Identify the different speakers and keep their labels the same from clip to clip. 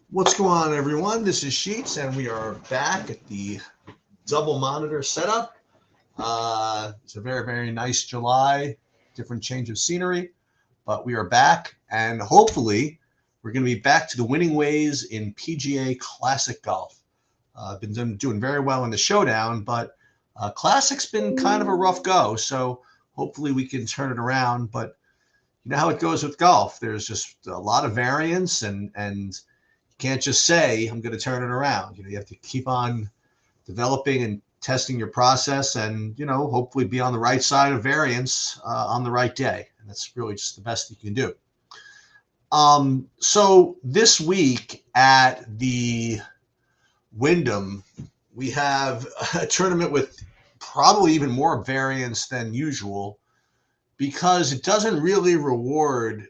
Speaker 1: What's going on, everyone? This is Sheets, and we are back at the double monitor setup. It's a very, very nice July, different change of scenery, but we are back, and hopefully, we're going to be back to the winning ways in PGA Classic golf. I've been doing very well in the showdown, but Classic's been kind of a rough go, so hopefully, we can turn it around. But you know how it goes with golf. There's just a lot of variance, and can't just say I'm going to turn it around. You have to keep on developing and testing your process, and hopefully be on the right side of variance on the right day. And that's really just the best you can do. So this week at the Wyndham, we have a tournament with probably even more variance than usual because it doesn't really reward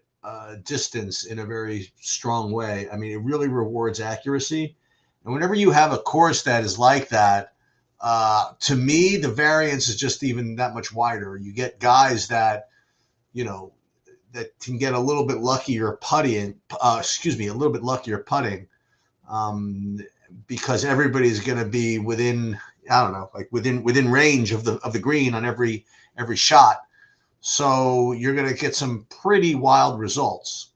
Speaker 1: distance in a very strong way. I mean, it really rewards accuracy. And whenever you have a course that is like that, to me, the variance is just even that much wider. You get guys that, that can get a little bit luckier putting, a little bit luckier putting, um, because everybody's going to be within, I don't know, like within range of the green on every shot. So you're going to get some pretty wild results.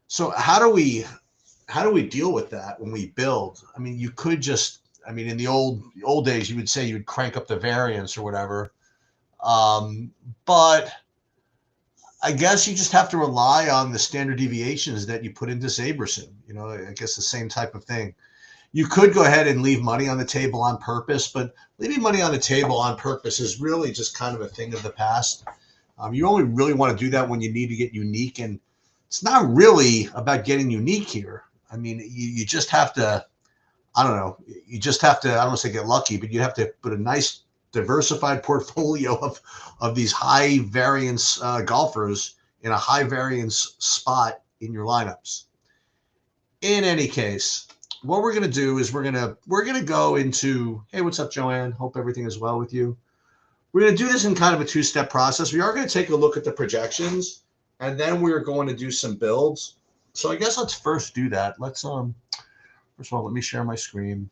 Speaker 1: So how do we deal with that when we build? I mean, you could just, I mean, in the old days, you would say you would crank up the variance or whatever. But I guess you just have to rely on the standard deviations that you put into Saberson. I guess the same type of thing. You could go ahead and leave money on the table on purpose, but leaving money on the table on purpose is really just kind of a thing of the past. You only really want to do that when you need to get unique, and it's not really about getting unique here. I mean, you just have to, I don't know, you just have to, I don't want to say get lucky, but you have to put a nice diversified portfolio of these high variance golfers in a high variance spot in your lineups. In any case, what we're going to do is we're going to go into, hey, what's up, Joanne? Hope everything is well with you. We're going to do this in kind of a two-step process. We are going to take a look at the projections, and then we're going to do some builds. So I guess let's first do that. Let's first of all, let me share my screen,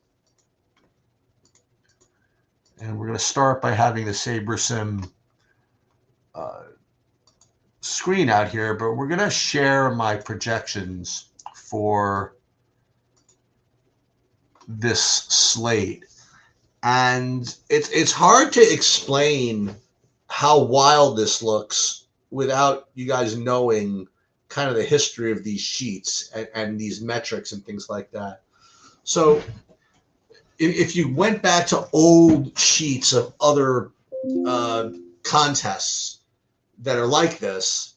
Speaker 1: and we're going to start by having the SaberSim uh, screen out here, but we're going to share my projections for this slate. And it's hard to explain how wild this looks without you guys knowing kind of the history of these sheets and these metrics and things like that. So if you went back to old sheets of other uh, contests that are like this,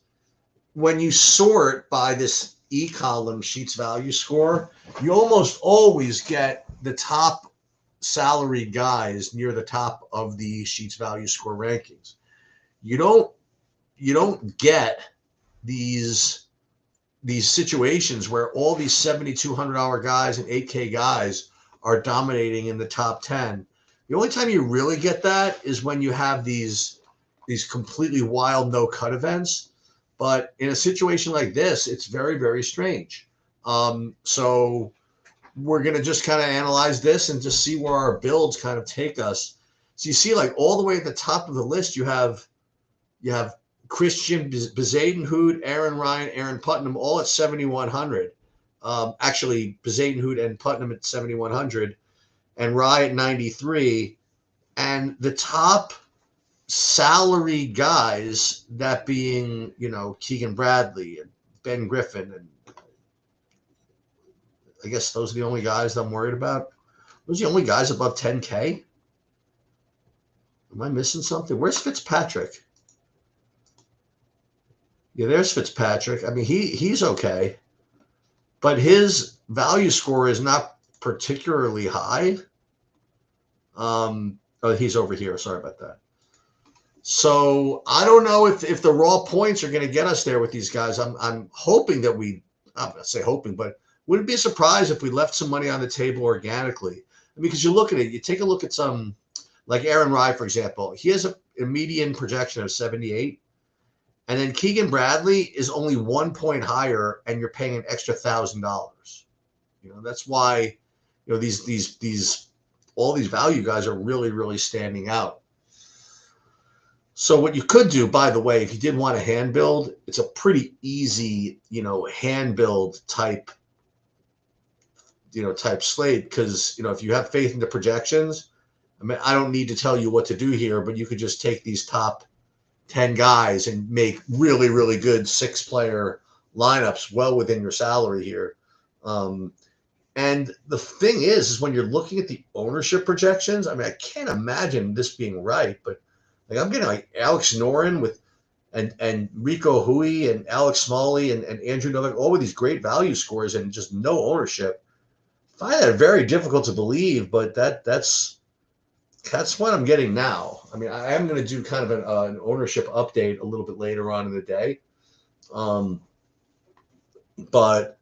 Speaker 1: when you sort by this E column sheets value score, you almost always get the top salaried guys near the top of the sheets value score rankings. You don't get these these situations where all these $7,200 guys and 8K guys are dominating in the top 10. The only time you really get that is when you have these completely wild no cut events. But in a situation like this, it's very, very strange. So we're going to just kind of analyze this and just see where our builds kind of take us. So you see, like all the way at the top of the list, you have Christian Bezadenhout, Aaron Ryan, Aaron Putnam, all at 7,100. Actually, Bezadenhout and Putnam at 7,100, and Rye at 93. And the top salary guys, that being, Keegan Bradley and Ben Griffin, and I guess those are the only guys that I'm worried about. Those are the only guys above 10K. Am I missing something? Where's Fitzpatrick? Yeah, there's Fitzpatrick. I mean, he's okay, but his value score is not particularly high. Oh, he's over here. Sorry about that. So I don't know if the raw points are going to get us there with these guys. I'm hoping that I'm not say hoping, but wouldn't be surprised if we left some money on the table organically. I mean, because you look at it, you take a look at some like Aaron Rye, for example. He has a median projection of 78. And then Keegan Bradley is only 1 point higher, and you're paying an extra $1,000. That's why, these all these value guys are really, really standing out. So what you could do, by the way, if you did want a hand build, it's a pretty easy, hand build type slate, because if you have faith in the projections, I mean, I don't need to tell you what to do here, but you could just take these top 10 guys and make really, really good 6-player lineups well within your salary here. And the thing is when you're looking at the ownership projections, I mean, I can't imagine this being right, but like I'm getting like Alex Noren with and Rico Hui and Alex Smalley and Andrew Novak, all with these great value scores and just no ownership. I find that very difficult to believe, but that's what I'm getting now. I mean, I am going to do kind of an ownership update a little bit later on in the day. But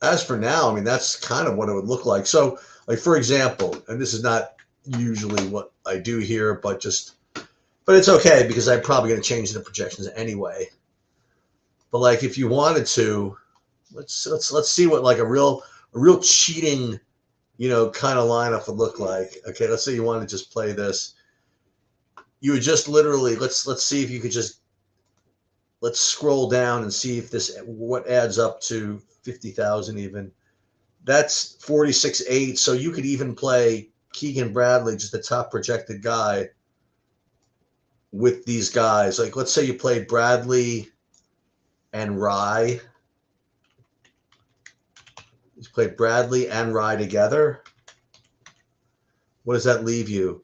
Speaker 1: as for now, I mean, that's kind of what it would look like. So, like, for example, and this is not usually what I do here, but it's okay because I'm probably going to change the projections anyway. But like, if you wanted to, let's see what like a real cheating, kind of lineup would look like. Okay, let's say you want to just play this. You would just literally let's see if you could let's scroll down and see if what adds up to 50,000 even. That's 46.8. So you could even play Keegan Bradley, just the top projected guy, with these guys. Like, let's say you played Bradley and Rye. You played Bradley and Rye together. What does that leave you?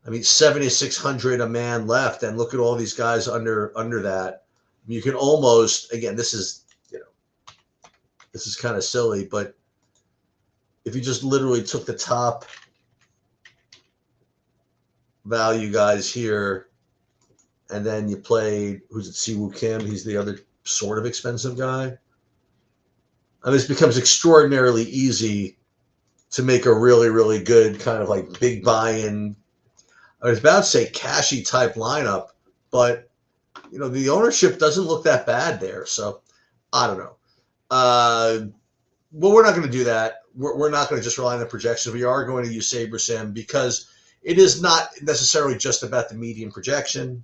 Speaker 1: I mean, 7,600 a man left, and look at all these guys under that. You can almost, again, this is kind of silly, but if you just literally took the top value guys here, and then you played, who's it, Siwoo Kim? He's the other sort of expensive guy. I mean, this becomes extraordinarily easy to make a really, really good kind of like big buy-in. I was about to say cashy type lineup, but the ownership doesn't look that bad there. So I don't know. Well, we're not going to do that. We're not going to just rely on the projections. We are going to use SaberSim because it is not necessarily just about the median projection.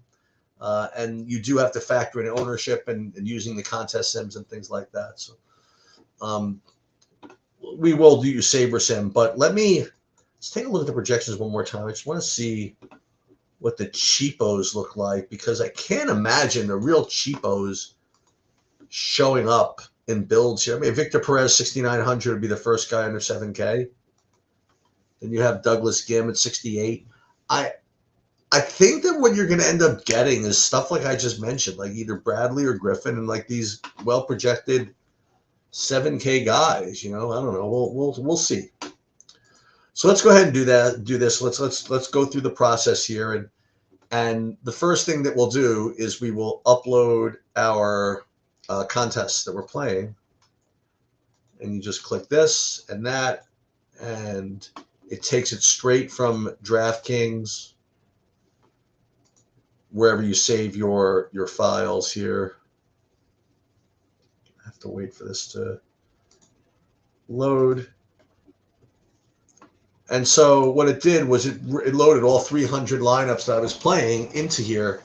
Speaker 1: And you do have to factor in ownership and using the contest sims and things like that. So we will do SaberSim, but let's take a look at the projections one more time. I just want to see what the cheapos look like, because I can't imagine the real cheapos showing up in builds here. I mean, Victor Perez, 6,900 would be the first guy under 7K. Then you have Douglas Gim at 68. I think that what you're going to end up getting is stuff like I just mentioned, like either Bradley or Griffin, and like these well-projected 7K guys. I don't know. We'll see. So let's go ahead and do this. Let's go through the process here, and the first thing that we'll do is we will upload our contests that we're playing, and you just click this and that, and it takes it straight from DraftKings, wherever you save your files here. I have to wait for this to load. And so what it did was it loaded all 300 lineups that I was playing into here,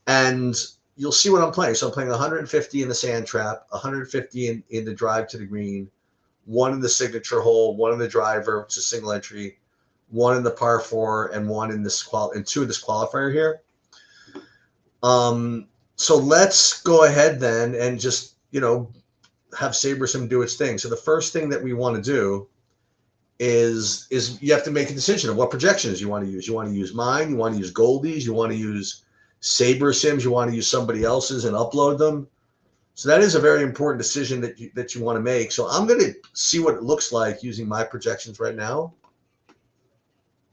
Speaker 1: and you'll see what I'm playing. So I'm playing 150 in the sand trap, 150 in the drive to the green, 1 in the signature hole, 1 in the driver, which is a single entry, 1 in the par 4, and 1 in this and 2 in this qualifier here. So let's go ahead then and just have SaberSim do its thing. So the first thing that we want to do is you have to make a decision of what projections you want to use. You want to use mine, you want to use Goldie's, you want to use SaberSim's, you want to use somebody else's and upload them. So that is a very important decision that you want to make. So I'm going to see what it looks like using my projections right now.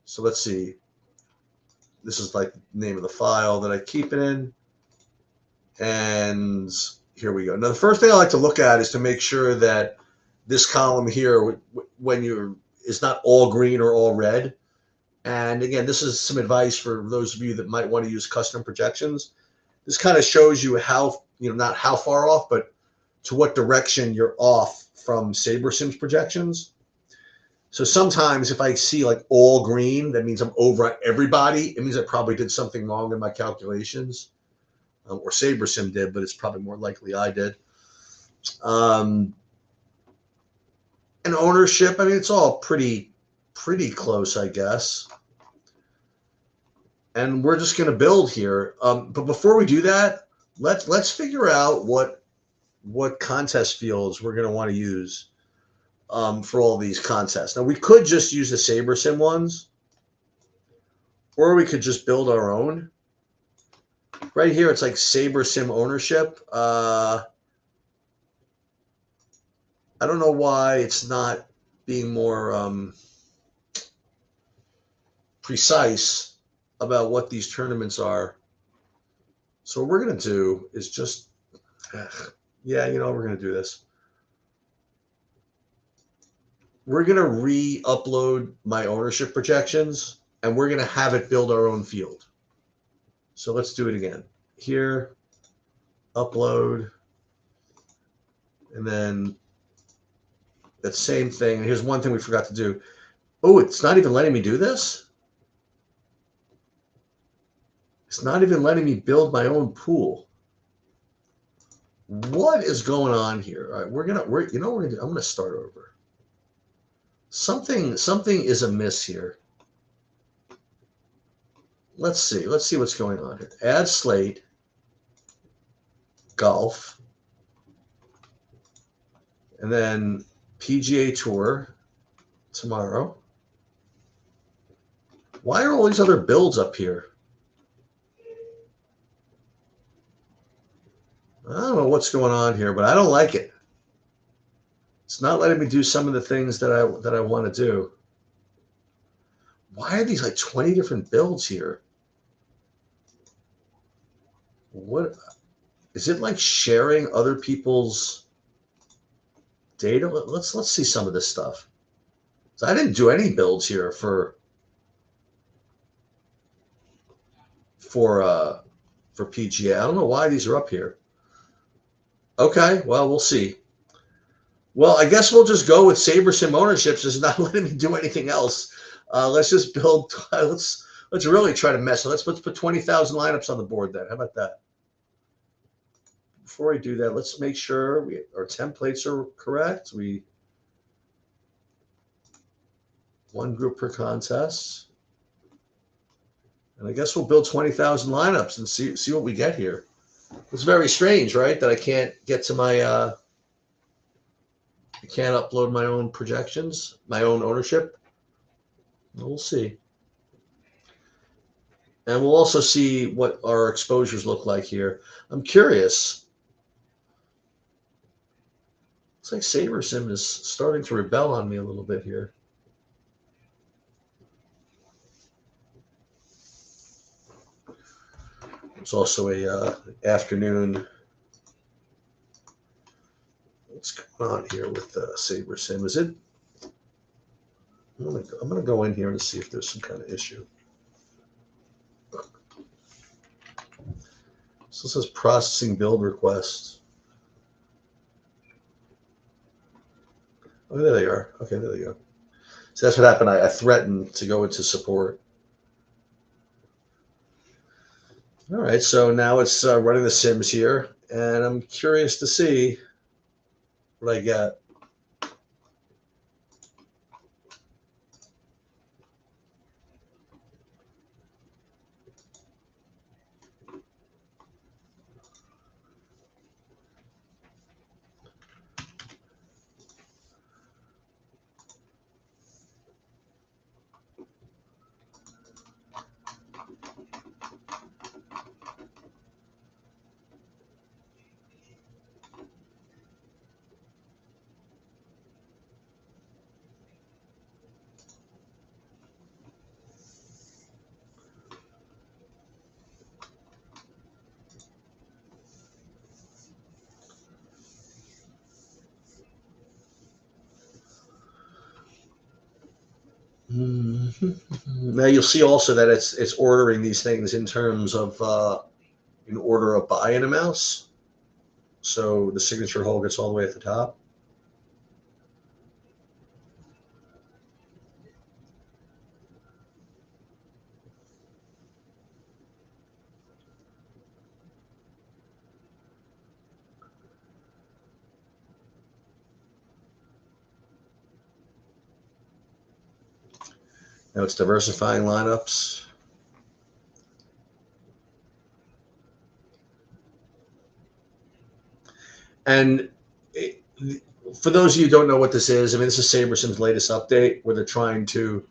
Speaker 1: So let's see. This is like the name of the file that I keep it in. And here we go. Now, the first thing I like to look at is to make sure that this column here, is not all green or all red. And again, this is some advice for those of you that might want to use custom projections. This kind of shows you how, not how far off, but to what direction you're off from SaberSim's projections. So sometimes if I see like all green, that means I'm over on everybody. It means I probably did something wrong in my calculations, or SaberSim did, but it's probably more likely I did. Um, and ownership, I mean, it's all pretty close, I guess. And we're just going to build here. But before we do that, let's figure out what contest fields we're going to want to use for all these contests. Now, we could just use the SaberSim ones, or we could just build our own. Right here, it's like SaberSim ownership. I don't know why it's not being more precise about what these tournaments are. So what we're going to do is just, yeah, we're going to do this. We're going to re-upload my ownership projections, and we're going to have it build our own field. So let's do it again. Here, upload, and then that same thing. And here's one thing we forgot to do. Oh, it's not even letting me do this? It's not even letting me build my own pool. What is going on here? All right, I'm gonna start over. Something is amiss here. Let's see what's going on here. Add Slate, golf, and then PGA Tour tomorrow. Why are all these other builds up here? I don't know what's going on here, but I don't like it. It's not letting me do some of the things that I want to do. Why are these like 20 different builds here? What is it like sharing other people's data? Let's see some of this stuff. So I didn't do any builds here for PGA. I don't know why these are up here. Okay, well, we'll see. Well, I guess we'll just go with SaberSim ownerships. It's not letting me do anything else. Let's just build. Let's really try to mess it. Let's put 20,000 lineups on the board then. How about that? Before we do that, let's make sure our templates are correct. One group per contest. And I guess we'll build 20,000 lineups and see what we get here. It's very strange, right? That I can't get to my, I can't upload my own projections, my own ownership. We'll see. And we'll also see what our exposures look like here. I'm curious. Looks like SaberSim is starting to rebel on me a little bit here. It's also a afternoon. What's going on here with SaberSim? Is it? I'm going to go in here and see if there's some kind of issue. So it says processing build requests. Oh, there they are. Okay, there they go. So that's what happened. I threatened to go into support. All right, so now it's running the Sims here, and I'm curious to see what I get. Now you'll see also that it's ordering these things in terms of in order of buy in a mouse. So the signature hole gets all the way at the top. Now it's diversifying lineups. And for those of you who don't know what this is, I mean, this is SaberSim's latest update where they're trying to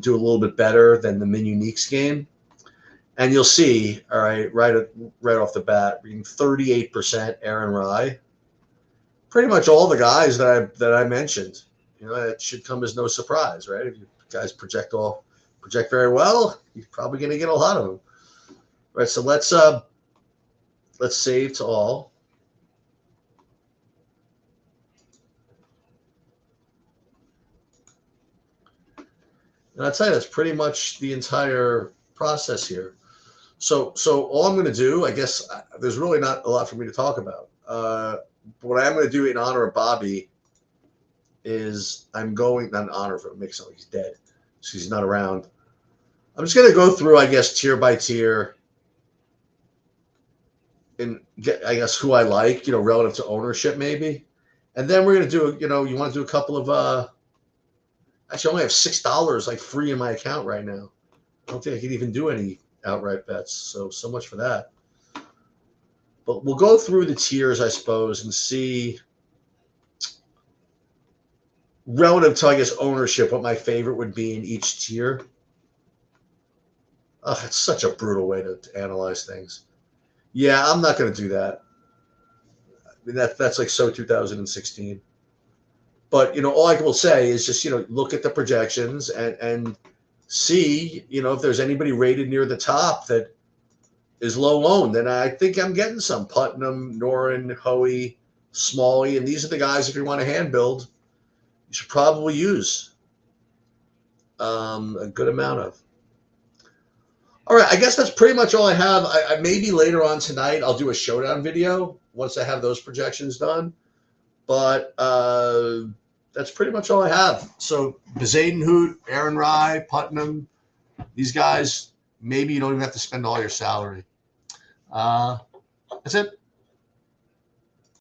Speaker 1: do a little bit better than the Min Uniques game. And you'll see, all right, right off the bat, being 38% Aaron Rye. Pretty much all the guys that I mentioned. You know, it should come as no surprise, right? If you guys project very well, you're probably going to get a lot of them. All right, so let's save to all. And I'll tell you, that's pretty much the entire process here. So all I'm going to do, I guess, there's really not a lot for me to talk about. What I'm going to do in honor of Bobby is I'm going, not in honor of him, it makes it like he's dead, so he's not around. I'm just going to go through, I guess, tier by tier and get, I guess, who I like, you know, relative to ownership maybe. And then we're going to do, you know, you want to do a couple of, actually I only have $6 like free in my account right now. I don't think I can even do any outright bets. So much for that. But we'll go through the tiers, I suppose, and see relative to, I guess, ownership, what my favorite would be in each tier. Oh, it's such a brutal way to analyze things. Yeah, I'm not going to do that. I mean, that's like so 2016. But, you know, all I will say is just, you know, look at the projections and see, you know, if there's anybody rated near the top that is low owned. And I think I'm getting some. Putnam, Noren, Hoey, Smalley. And these are the guys, if you want to hand build, you should probably use a good amount of. All right, I guess that's pretty much all I have. I maybe later on tonight I'll do a showdown video once I have those projections done. But that's pretty much all I have. So Bezadenhout, Aaron Rye, Putnam, these guys, maybe you don't even have to spend all your salary. That's it.